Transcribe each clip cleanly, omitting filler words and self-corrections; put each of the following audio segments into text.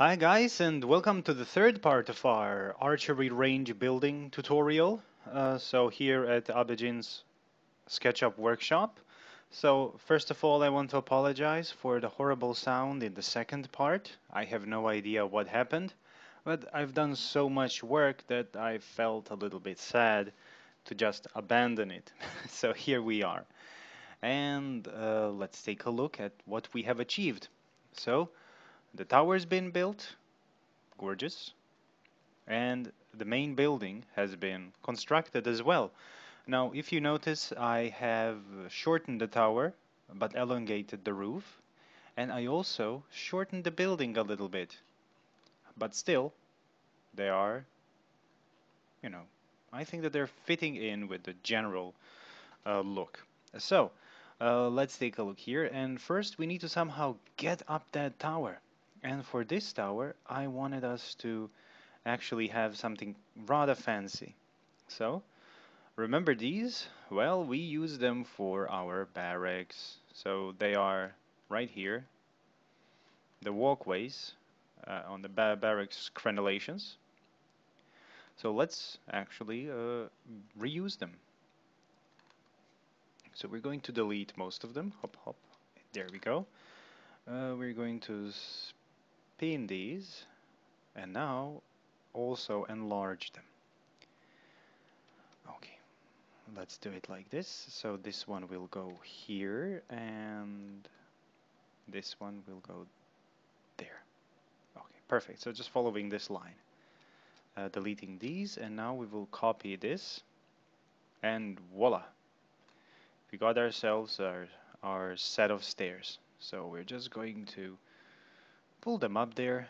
Hi guys, and welcome to the third part of our archery range building tutorial. So here at Abe Jin's SketchUp workshop. So first of all, I want to apologize for the horrible sound in the second part. I have no idea what happened, but I've done so much work that I felt a little bit sad to just abandon it. So here we are. And let's take a look at what we have achieved. So the tower's been built, gorgeous. And the main building has been constructed as well. Now, if you notice, I have shortened the tower, but elongated the roof, and I also shortened the building a little bit. But still, they are, you know, I think that they're fitting in with the general look. So, let's take a look here. And first, we need to somehow get up that tower. And for this tower, I wanted us to actually have something rather fancy. So, remember these? Well, we use them for our barracks. So they are right here, the walkways on the barracks crenellations. So let's actually reuse them. So we're going to delete most of them. Hop, hop. There we go. We're going to spin these and now also enlarge them. Okay. Let's do it like this. So this one will go here and this one will go there. Okay, perfect. So just following this line. Deleting these, and now we will copy this, and voila. We got ourselves our set of stairs. So we're just going to pull them up there.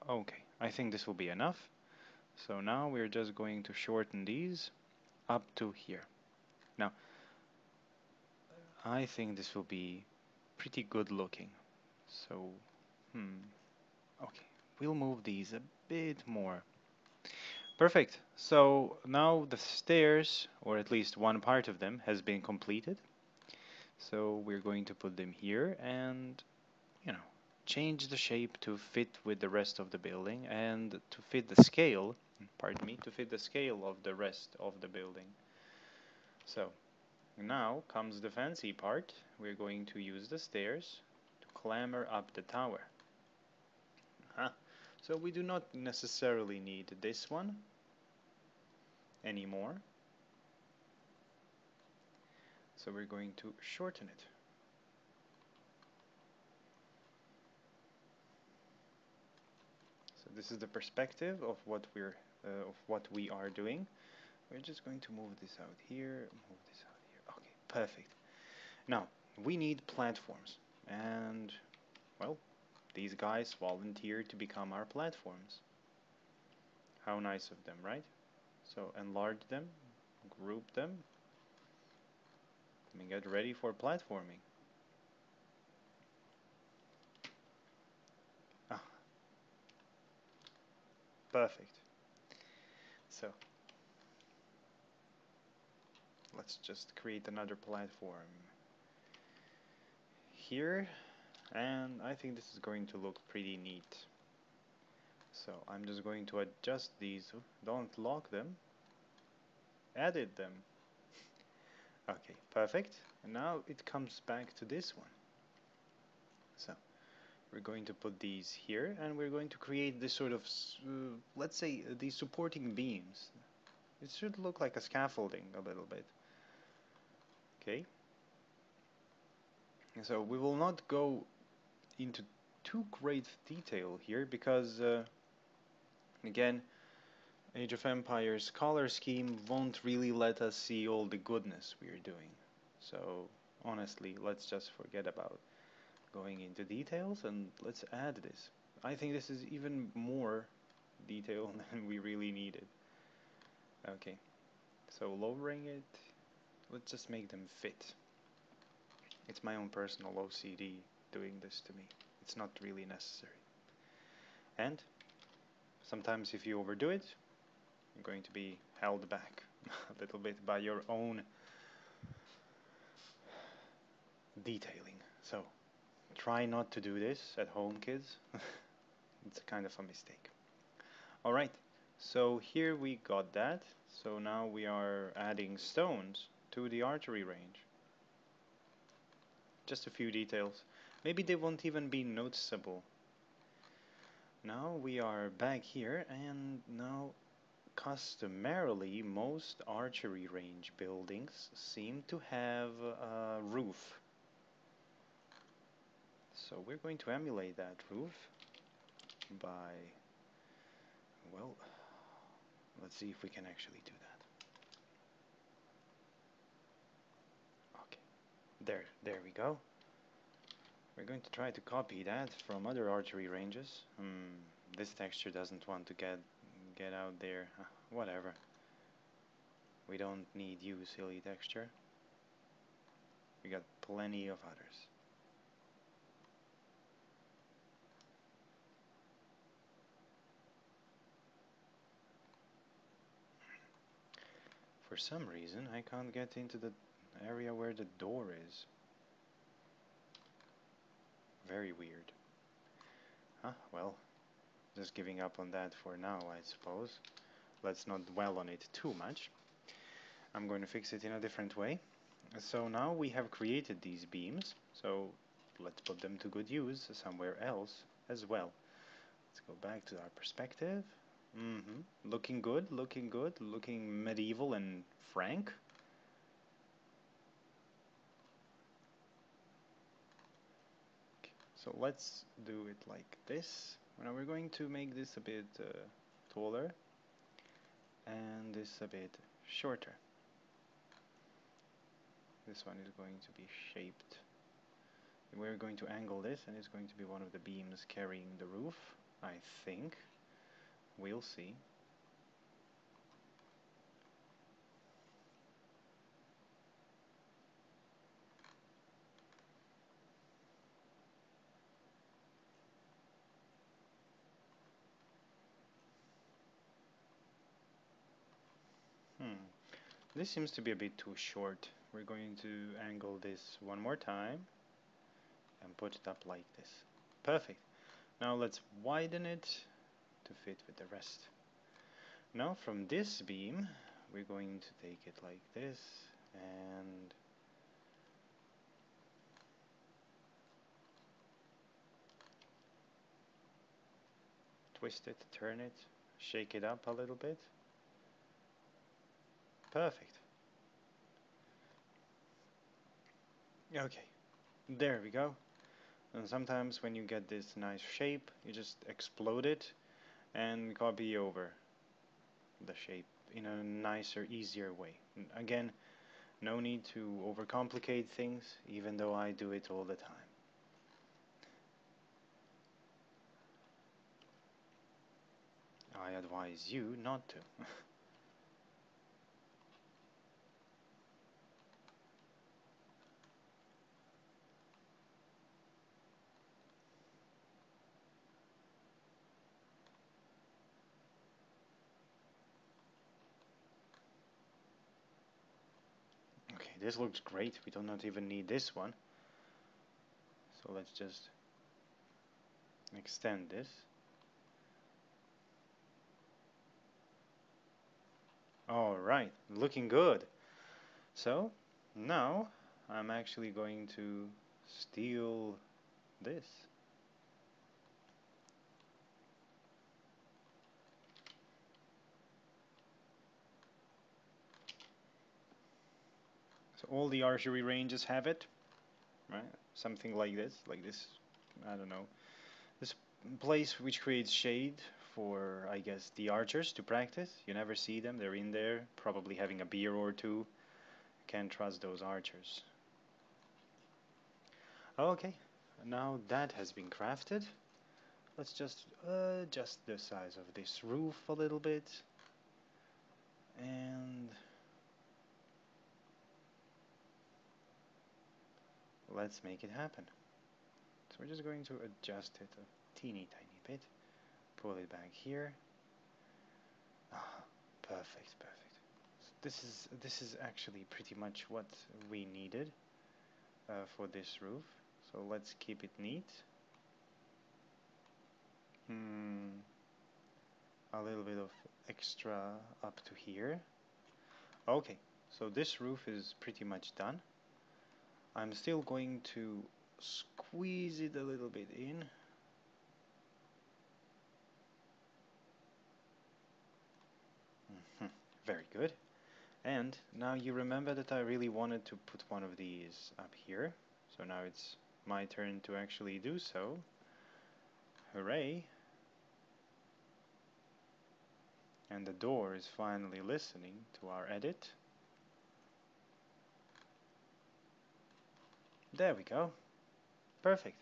Okay, I think this will be enough. So now we're just going to shorten these up to here. Now, I think this will be pretty good looking. So, okay, we'll move these a bit more. Perfect. So now the stairs, or at least one part of them, has been completed. So we're going to put them here and, you know, change the shape to fit with the rest of the building and to fit the scale, pardon me, to fit the scale of the rest of the building. So now comes the fancy part. We're going to use the stairs to clamber up the tower. So we do not necessarily need this one anymore. So we're going to shorten it. So this is the perspective of what we are doing. We're just going to move this out here, move this out here. Okay, perfect. Now we need platforms, and well, these guys volunteered to become our platforms. How nice of them, right? So enlarge them, group them, and get ready for platforming. Ah, perfect. So let's just create another platform here, and I think this is going to look pretty neat. So I'm just going to adjust these. Don't lock them. Edit them. Okay, perfect. And now it comes back to this one. So we're going to put these here, and we're going to create this sort of, let's say, these supporting beams. It should look like a scaffolding a little bit. Okay. So we will not go into too great detail here because, again, Age of Empires color scheme won't really let us see all the goodness we're doing. So honestly, let's just forget about going into details and let's add this. I think this is even more detail than we really needed. Okay, so lowering it, let's just make them fit. It's my own personal OCD doing this to me. It's not really necessary. And sometimes if you overdo it, you're going to be held back a little bit by your own detailing. So try not to do this at home, kids. It's kind of a mistake. Alright, so here we got that. So now we are adding stones to the archery range. Just a few details. Maybe they won't even be noticeable. Now we are back here, and now customarily most archery range buildings seem to have a roof. So we're going to emulate that roof by, well, let's see if we can actually do that. Okay, there we go. We're going to try to copy that from other archery ranges. This texture doesn't want to get out there. Whatever. We don't need you, silly texture. We got plenty of others. For some reason, I can't get into the area where the door is. Very weird. Well, just giving up on that for now, I suppose. Let's not dwell on it too much. I'm going to fix it in a different way. So now we have created these beams, so let's put them to good use somewhere else as well. Let's go back to our perspective. Looking good, looking good, looking medieval and frank. So let's do it like this. Now we're going to make this a bit taller and this a bit shorter. This one is going to be shaped. We're going to angle this, and it's going to be one of the beams carrying the roof, I think. We'll see. This seems to be a bit too short. We're going to angle this one more time and put it up like this. Perfect. Now let's widen it to fit with the rest. Now from this beam, we're going to take it like this and twist it, turn it, shake it up a little bit. Perfect. Okay, there we go. And sometimes when you get this nice shape, you just explode it and copy over the shape in a nicer, easier way. Again, no need to overcomplicate things, even though I do it all the time. I advise you not to. Okay, this looks great. We do not even need this one. So let's just extend this. Alright, looking good. So, now I'm actually going to steal this. So all the archery ranges have it, right? Something like this, I don't know. This place which creates shade for, I guess, the archers to practice. You never see them, they're in there, probably having a beer or two. Can't trust those archers. Okay, now that has been crafted. Let's just adjust the size of this roof a little bit. And let's make it happen. So we're just going to adjust it a teeny tiny bit. Pull it back here. Perfect, perfect. So this is actually pretty much what we needed for this roof. So let's keep it neat. A little bit of extra up to here. Okay, so this roof is pretty much done. I'm still going to squeeze it a little bit in. Very good. And now you remember that I really wanted to put one of these up here. So now it's my turn to actually do so. Hooray. And the door is finally listening to our edit. There we go. Perfect.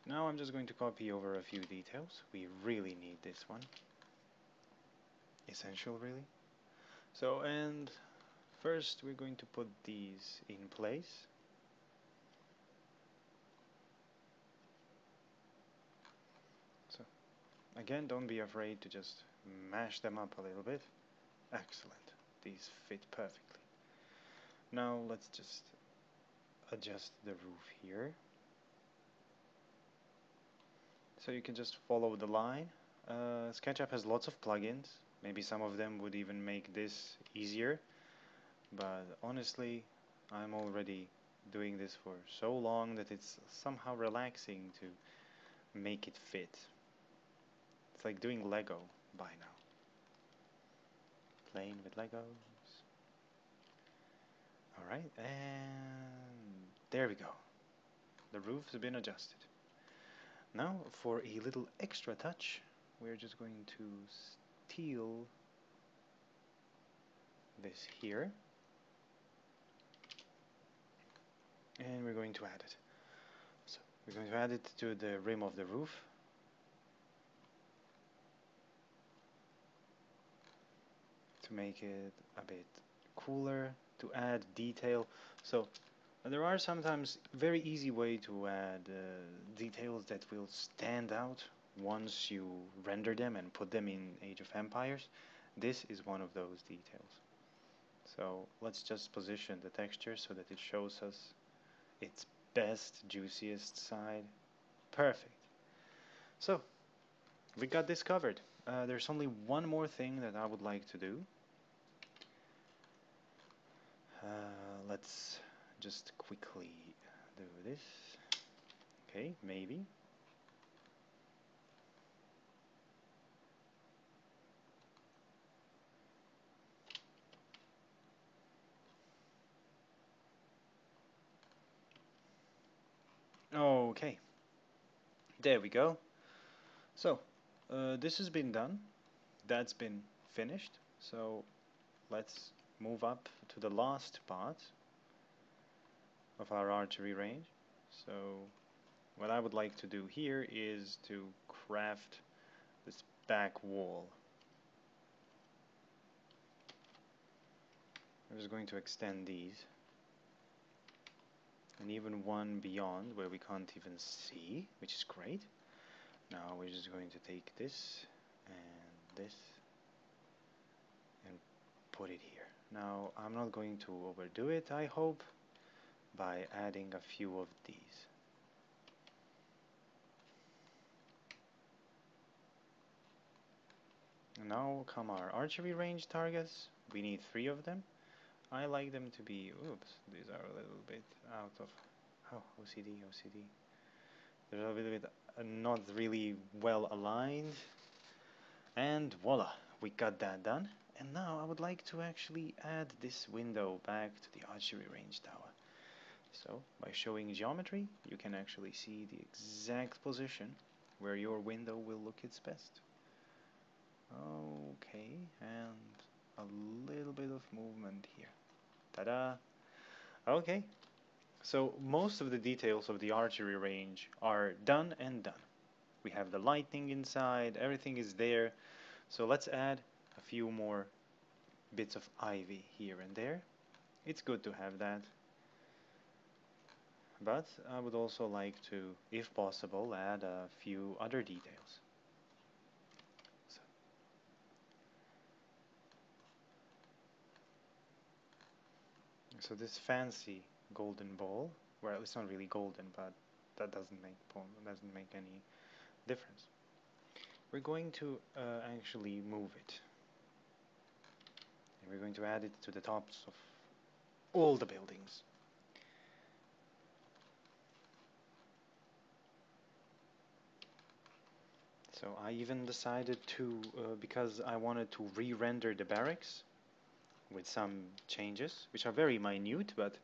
Now I'm just going to copy over a few details. We really need this one. Essential, really. So, and first we're going to put these in place. So, again, don't be afraid to just mash them up a little bit. Excellent. These fit perfectly. Now let's just adjust the roof here. So you can just follow the line. SketchUp has lots of plugins. Maybe some of them would even make this easier. But honestly, I'm already doing this for so long that it's somehow relaxing to make it fit. It's like doing Lego by now. Playing with Legos. Alright, and there we go. The roof's been adjusted. Now, for a little extra touch, we're just going to steal this here. And we're going to add it. So, we're going to add it to the rim of the roof. To make it a bit cooler, to add detail. So there are sometimes very easy way to add details that will stand out once you render them and put them in Age of Empires. This is one of those details. So let's just position the texture so that it shows us its best, juiciest side. Perfect. So we got this covered. There's only one more thing that I would like to do. Let's just quickly do this. Okay, maybe. Okay, there we go. So, this has been done. That's been finished. So, let's move up to the last part of our archery range. So, what I would like to do here is to craft this back wall. I'm just going to extend these. And even one beyond where we can't even see, which is great. Now we're just going to take this and this and put it here. Now I'm not going to overdo it, I hope, by adding a few of these. And now come our archery range targets. We need 3 of them. I like them to be, oops, these are a little bit out of, oh, OCD. They're a little bit not really well aligned. And voila, we got that done. And now I would like to actually add this window back to the archery range tower. So by showing geometry, you can actually see the exact position where your window will look its best. Okay, and a little bit of movement here. Ta-da! Okay, so most of the details of the archery range are done and done. We have the lighting inside, everything is there. So let's add a few more bits of ivy here and there. It's good to have that. But I would also like to, if possible, add a few other details. So this fancy golden ball, well, it's not really golden, but that doesn't make any difference. We're going to actually move it, and we're going to add it to the tops of all the buildings. So I even decided to, because I wanted to re-render the barracks with some changes, which are very minute, but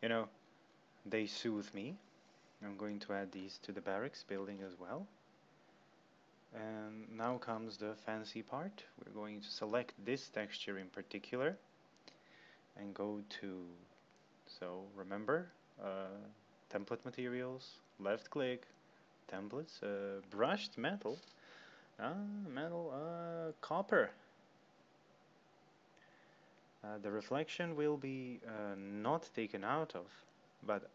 you know, they soothe me. I'm going to add these to the barracks building as well. And now comes the fancy part. We're going to select this texture in particular and go to, so remember, template materials, left click, templates, brushed metal, copper. The reflection will be not taken out of, but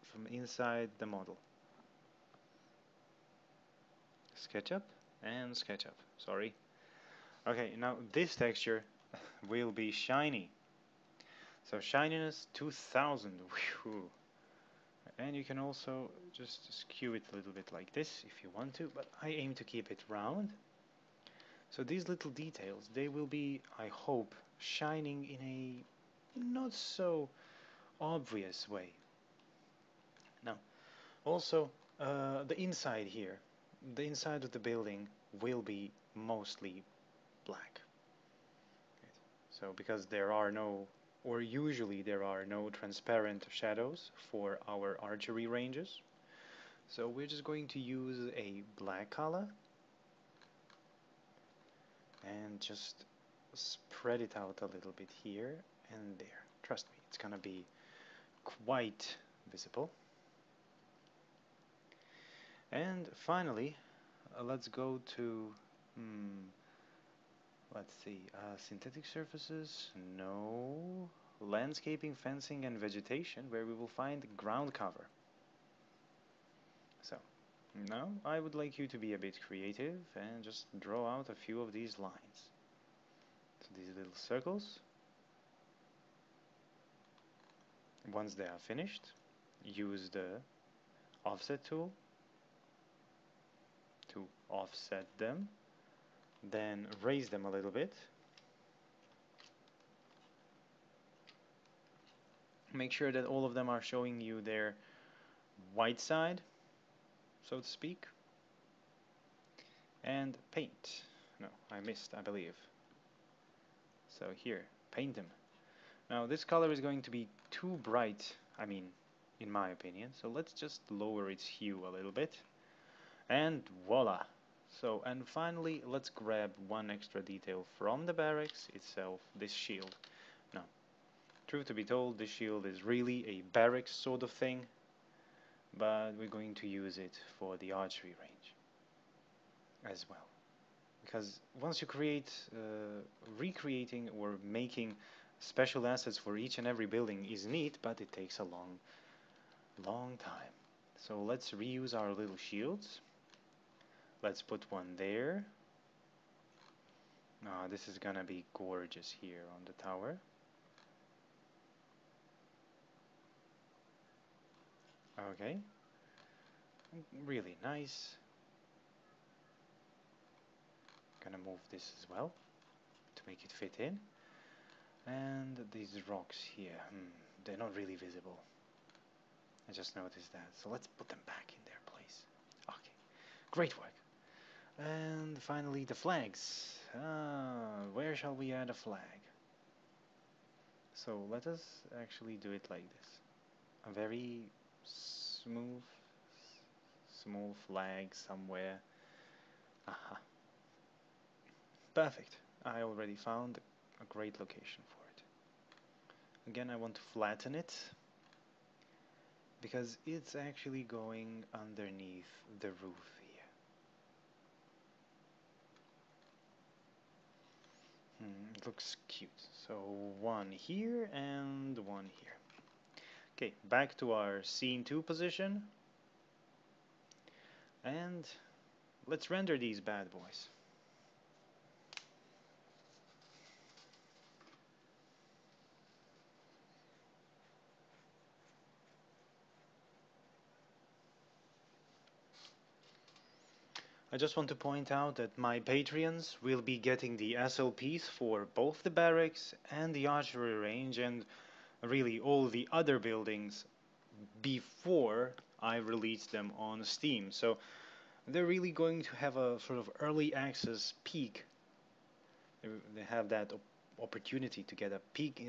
from inside the model. SketchUp and SketchUp, sorry. Okay, now this texture will be shiny. So shininess 2000. Whew. And you can also just skew it a little bit like this if you want to, but I aim to keep it round. So these little details, they will be, I hope, shining in a not so obvious way. Now, also, the inside here, the inside of the building will be mostly black. So because there are no, or usually there are no transparent shadows for our archery ranges, so we're just going to use a black color and just spread it out a little bit here and there. Trust me, it's gonna be quite visible. And finally, let's go to, let's see, synthetic surfaces, no, landscaping, fencing, and vegetation, where we will find ground cover. So, now I would like you to be a bit creative and just draw out a few of these lines. So these little circles, once they are finished, use the offset tool to offset them, then raise them a little bit. Make sure that all of them are showing you their white side, so to speak. And paint. No, I missed, I believe. So here, paint them. Now this color is going to be too bright, I mean, in my opinion, so let's just lower its hue a little bit. And voila! So, and finally, let's grab one extra detail from the barracks itself, this shield. Now, truth to be told, this shield is really a barracks sort of thing, but we're going to use it for the archery range as well. Because once you create, recreating or making special assets for each and every building is neat, but it takes a long time. So let's reuse our little shields. Let's put one there. This is gonna be gorgeous here on the tower. Okay. Really nice. Gonna move this as well to make it fit in. And these rocks here, they're not really visible. I just noticed that. So let's put them back in their place. Okay, great work. And finally the flags. Where shall we add a flag? So let us actually do it like this. A very smooth, small flag somewhere. Aha. Perfect. I already found a great location for it. Again, I want to flatten it because it's actually going underneath the roof here. It looks cute. So one here and one here. Okay, back to our scene 2 position. And let's render these bad boys. I just want to point out that my Patreons will be getting the SLPs for both the barracks and the archery range and really all the other buildings before I release them on Steam. So they're really going to have a sort of early access peek. They have that opportunity to get a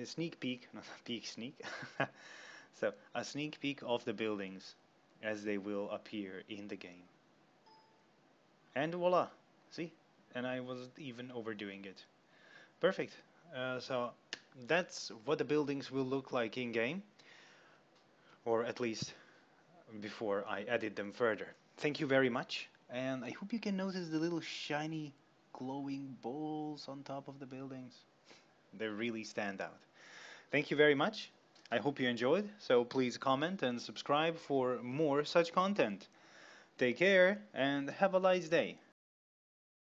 sneak peek, not a peek sneak. So a sneak peek of the buildings as they will appear in the game. And voila, see? And I wasn't even overdoing it. Perfect. So that's what the buildings will look like in game, or at least before I edit them further. Thank you very much, and I hope you can notice the little shiny glowing balls on top of the buildings. They really stand out. Thank you very much. I hope you enjoyed, so please comment and subscribe for more such content. Take care and have a nice day.